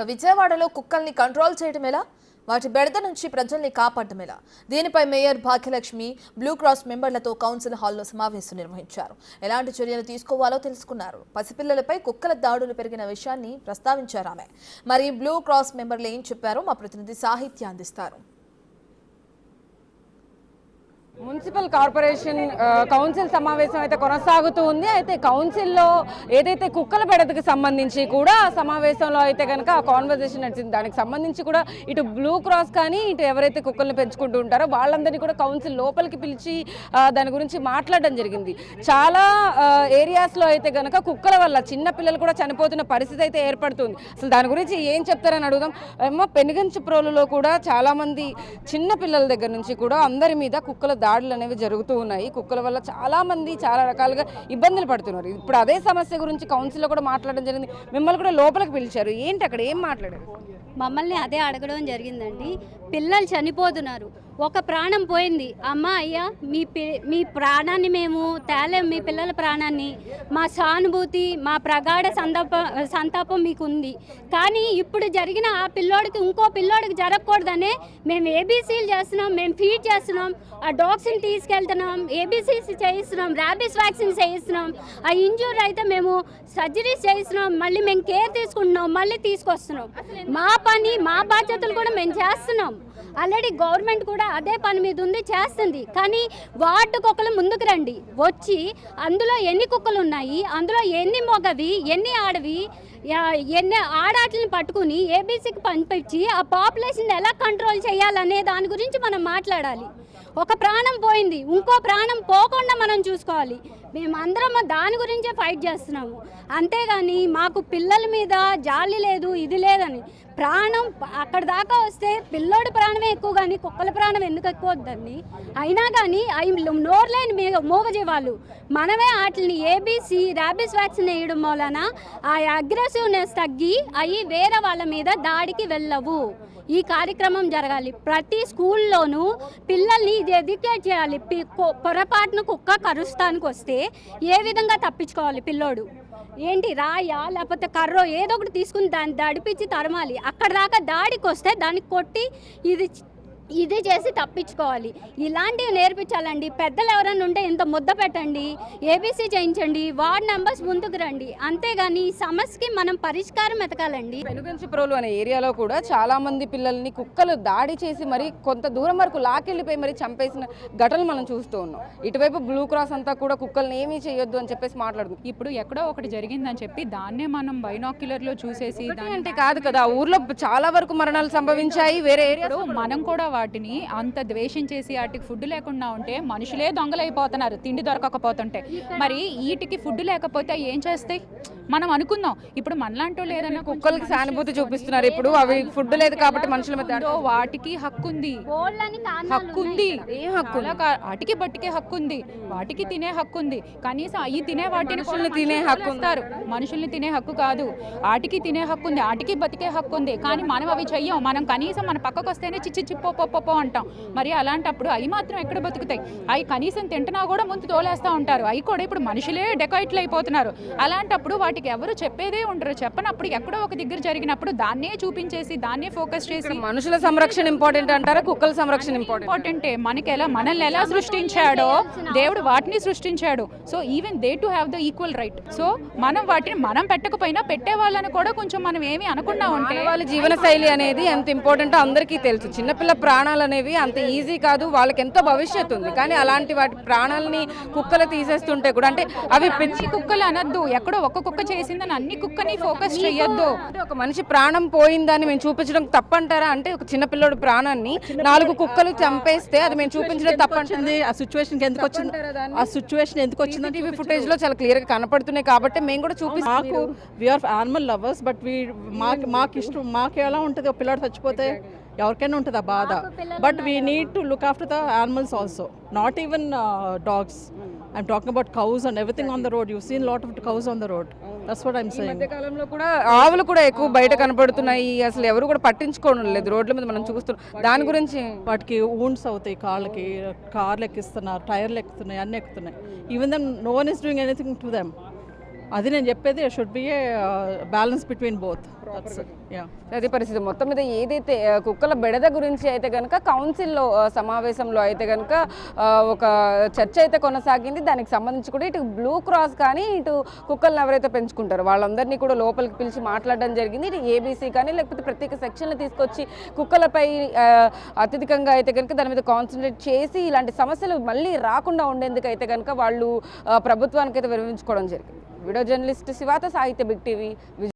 విజయవాడలో కుక్కల్ని కంట్రోల్ చేయడం ఎలా, వాటి బెడద నుంచి ప్రజల్ని కాపాడడం ఎలా? దీనిపై మేయర్ భాగ్యలక్ష్మి బ్లూ క్రాస్ మెంబర్లతో కౌన్సిల్ హాల్లో సమావేశం నిర్వహించారు. ఎలాంటి చర్యలు తీసుకోవాలో తెలుసుకున్నారు. పసిపిల్లలపై కుక్కల దాడులు పెరిగిన విషయాన్ని ప్రస్తావించారు ఆమె. మరి బ్లూ క్రాస్ మెంబర్లు ఏం చెప్పారో మా ప్రతినిధి సాహిత్య అందిస్తారు. మున్సిపల్ కార్పొరేషన్ కౌన్సిల్ సమావేశం అయితే కొనసాగుతూ ఉంది. అయితే కౌన్సిల్లో ఏదైతే కుక్కల బెడదకు సంబంధించి కూడా సమావేశంలో అయితే కనుక ఆ కాన్వర్జేషన్ నడిచింది. దానికి సంబంధించి కూడా ఇటు బ్లూ క్రాస్ కానీ ఇటు ఎవరైతే కుక్కల్ని పెంచుకుంటూ ఉంటారో వాళ్ళందరినీ కూడా కౌన్సిల్ లోపలికి పిలిచి దాని గురించి మాట్లాడడం జరిగింది. చాలా ఏరియాస్లో అయితే కనుక కుక్కల వల్ల చిన్న పిల్లలు కూడా చనిపోతున్న పరిస్థితి అయితే ఏర్పడుతుంది. అసలు దాని గురించి ఏం చెప్తారని అడుగుదాం. ఏమో పెనుగంచిప్రోలులో కూడా చాలామంది చిన్న పిల్లల దగ్గర నుంచి కూడా అందరి మీద కుక్కల దాడులు అనేవి జరుగుతూ ఉన్నాయి. కుక్కల వల్ల చాలా మంది చాలా రకాలుగా ఇబ్బందులు పడుతున్నారు. ఇప్పుడు అదే సమస్య గురించి కౌన్సిల్లో కూడా మాట్లాడడం జరిగింది. మిమ్మల్ని కూడా లోపలికి పిలిచారు. ఏంటి అక్కడ ఏం మాట్లాడారు? మమ్మల్ని అదే అడగడం జరిగిందండి. పిల్లలు చనిపోతున్నారు, ఒక ప్రాణం పోయింది. అమ్మ అయ్యా మీ ప్రాణాన్ని మేము తేలేం, మీ పిల్లల ప్రాణాన్ని. మా సానుభూతి, మా ప్రగాఢ సంతాపం మీకు ఉంది. కానీ ఇప్పుడు జరిగిన ఆ పిల్లోడికి ఇంకో పిల్లోడికి జరగకూడదనే మేము ఏబీసీలు చేస్తున్నాం, మేము ఫీడ్ చేస్తున్నాం, ఆ డాగ్స్ని తీసుకెళ్తున్నాం, ఏబీసీస్ చేయిస్తున్నాం, ర్యాబీస్ వ్యాక్సిన్ చేయిస్తున్నాం. ఆ ఇంజూర్ అయితే మేము సర్జరీస్ చేయిస్తున్నాం, మళ్ళీ మేము కేర్ తీసుకుంటున్నాం, మళ్ళీ తీసుకొస్తున్నాం. మా పని, మా బాధ్యతలు కూడా మేము చేస్తున్నాం. ఆల్రెడీ గవర్నమెంట్ కూడా అదే పని మీద ఉంది, చేస్తుంది. కానీ వార్డు కుక్కలు ముందుకు రండి, వచ్చి అందులో ఎన్ని కుక్కలు ఉన్నాయి, అందులో ఎన్ని మొగవి, ఎన్ని ఆడవి, ఎన్ని ఆడాట్లని పట్టుకుని ఏబీసీకి పంపించి ఆ పాపులేషన్ ఎలా కంట్రోల్ చేయాలనే దాని గురించి మనం మాట్లాడాలి. ఒక ప్రాణం పోయింది, ఇంకో ప్రాణం పోకుండా మనం చూసుకోవాలి. మేమందరం దాని గురించే ఫైట్ చేస్తున్నాము. అంతేగాని మాకు పిల్లల మీద జాలి లేదు, ఇది లేదని. ప్రాణం అక్కడ దాకా వస్తే పిల్లోడి ప్రాణమే ఎక్కువ, కానీ కుక్కల ప్రాణం ఎందుకు ఎక్కువ వద్దండి? అయినా కానీ అవి నోర్లేని మూగజీవాలు. మనమే వాటిని ఏబీసీ ర్యాబీస్ వ్యాక్సిన్ వేయడం వలన ఆ అగ్రెసివ్నెస్ తగ్గి అవి వేరే వాళ్ళ మీద దాడికి వెళ్ళవు. ఈ కార్యక్రమం జరగాలి. ప్రతి స్కూల్లోనూ పిల్లల్ని ఇది ఎడ్యుకేట్ చేయాలి. పొరపాటును కుక్క కరుస్తానికి వస్తే ఏ విధంగా తప్పించుకోవాలి పిల్లోడు. ఏంటి రాయా లేకపోతే కర్రో ఏదో ఒకటి తీసుకుని దాన్ని దడిపించి తరమాలి. అక్కడ దాకా దాడికి వస్తే దాన్ని కొట్టి ఇది చేసి తప్పించుకోవాలి. ఇలాంటివి నేర్పించాలండి. పెద్దలు ఎవరైనా ఉంటే ఇంత ముద్ద పెట్టండి, ఏబీసీ చేయించండి, వార్డ్ మెంబర్స్ ముందుకు రండి. అంతేగాని ఈ సమస్యకి మనం పరిష్కారం వెతకాలండి. పెనుగంచిప్రోలు అనే ఏరియాలో కూడా చాలా మంది పిల్లల్ని కుక్కలు దాడి చేసి మరి కొంత దూరం వరకు లాకెళ్ళిపోయి మరి చంపేసిన ఘటనలు మనం చూస్తూ ఉన్నాం. ఇటువైపు బ్లూ క్రాస్ అంతా కూడా కుక్కల్ని ఏమీ చేయొద్దు అని చెప్పేసి మాట్లాడుతుంది. ఇప్పుడు ఎక్కడో ఒకటి జరిగిందని చెప్పి దాన్నే మనం బైనాక్యులర్లో చూసేసి అంటే కాదు కదా, ఊర్లో చాలా వరకు మరణాలు సంభవించాయి. వేరే ఏరియాలో మనం కూడా వాటిని అంత ద్వేషించేసి వాటికి ఫుడ్ లేకుండా ఉంటే మనుషులే దొంగలైపోతున్నారు తిండి దొరకకపోతుంటే. మరి వీటికి ఫుడ్ లేకపోతే ఏం చేస్తాయి? మనం అనుకుందాం. ఇప్పుడు మనలాంటి వాళ్ళు ఏదైనా కుక్కలకి సానుభూతి చూపిస్తున్నారు. ఇప్పుడు అవి ఫుడ్ లేదు కాబట్టి మనుషుల మీద వాటికి హక్కు ఉంది, వాటికి బట్టికే హక్కు ఉంది, వాటికి తినే హక్కు ఉంది. కనీసం అవి తినే వాటిని తినే హక్కు ఉంటారు. మనుషుల్ని తినే హక్కు కాదు, వాటికి తినే హక్కు ఉంది, వాటికి బతికే హక్కు ఉంది. కానీ మనం అవి చెయ్యం. మనం కనీసం మన పక్కకు వస్తేనే చిచ్చి చిప్పో అంటాం. మరి అలాంటప్పుడు అవి మాత్రం ఎక్కడ బతుకుతాయి? అవి కనీసం తింటున్నా కూడా ముందు తోలేస్తూ ఉంటారు. అవి కూడా ఇప్పుడు మనుషులే డెకాయిట్లు అయిపోతున్నారు. అలాంటప్పుడు వాటికి ఎవరు చెప్పేదే ఉండరు. చెప్పనప్పుడు ఎక్కడో ఒక దగ్గర జరిగినప్పుడు దాన్నే చూపించేసి దాన్నే ఫోకస్ చేసి మనుషుల సంరక్షణ ఇంపార్టెంట్ అంటారా, కుక్కల సంరక్షణ ఇంపార్టెంటే? మనల్ని ఎలా సృష్టించాడో దేవుడు వాటిని సృష్టించాడు. So even they to have the equal right. So మనం వాటిని మనం పెట్టకపోయినా పెట్టే వాళ్ళని కూడా కొంచెం మనం ఏమి అనకుండా ఉంటే, వాళ్ళ జీవన శైలి అనేది ఎంత ఇంపార్టెంటో అందరికీ తెలుసు. చిన్నపిల్ల ప్రాణాలు అనేవి అంత ఈజీ కాదు, వాళ్ళకి ఎంతో భవిష్యత్తు ఉంది. కానీ అలాంటి వాటి ప్రాణాలని కుక్కలు తీసేస్తుంటే కూడా, అంటే అవి పెంచి కుక్కలు అనొద్దు. ఎక్కడో ఒక్క కుక్క చేసిందని అన్ని కుక్కని ఫోకస్ చేయొద్దు. ఒక మనిషి ప్రాణం పోయిందని మేము చూపించడం తప్పంటారా? అంటే ఒక చిన్నపిల్లడు ప్రాణాన్ని 4 కుక్కలు చంపేస్తే అది మేము చూపించడం తప్పంటుంది. ఆ సిచ్యువేషన్ ఎందుకు వచ్చింది? ఆ సిచ్యువేషన్ ఎందుకు వచ్చింది? టీవీ ఫుటేజ్ లో చాలా క్లియర్ గా కనపడుతున్నాయి కాబట్టి మేము కూడా చూపిస్తాం. వీఆర్ యానిమల్ లవర్స్, బట్ మాకు ఇష్టం, మాకు ఎలా ఉంటుంది ఒక పిల్లడు చచ్చిపోతే ఎవరికైనా ఉంటుంది ఆ బాధ. But we need to look after the animals also, not even dogs. I'm talking about cows and everything on the road. You've seen a lot of cows on the road. That's what I'm saying. మధ్య కాలంలో కూడా ఆవులు కూడా ఎక్కువ బయట కనపడుతున్నాయి. అసలు ఎవరు కూడా పట్టించుకోవడం లేదు. రోడ్ల మీద మనం చూస్తున్నాం. దాని గురించి వాటికి wounds అవుతాయి, కాళ్ళకి కార్లు ఎక్కిస్తున్నారు, టైర్లు ఎక్కుతున్నాయి, అన్నీ ఎక్కుతున్నాయి. Even then no one is doing anything to them. అది నేను చెప్పేది should be a balance between both. Yeah, అదే పరిస్థితి మొత్తం మీద ఏదైతే కుక్కల బెడద గురించి అయితే కనుక కౌన్సిల్లో సమావేశంలో అయితే కనుక ఒక చర్చ అయితే కొనసాగింది. దానికి సంబంధించి కూడా ఇటు బ్లూ క్రాస్ కానీ ఇటు కుక్కలను ఎవరైతే పెంచుకుంటారో వాళ్ళందరినీ కూడా లోపలికి పిలిచి మాట్లాడడం జరిగింది. ఇటు ఏబీసీ కానీ లేకపోతే ప్రత్యేక సెక్షన్లు తీసుకొచ్చి కుక్కలపై అత్యధికంగా అయితే కనుక దాని మీద కాన్సన్ట్రేట్ చేసి ఇలాంటి సమస్యలు మళ్ళీ రాకుండా ఉండేందుకు అయితే కనుక వాళ్ళు ప్రభుత్వానికి అయితే వివరించుకోవడం జరిగింది. వీడియో జర్నలిస్ట్ శివాత సాహిత్య బిగ్ టీవీ.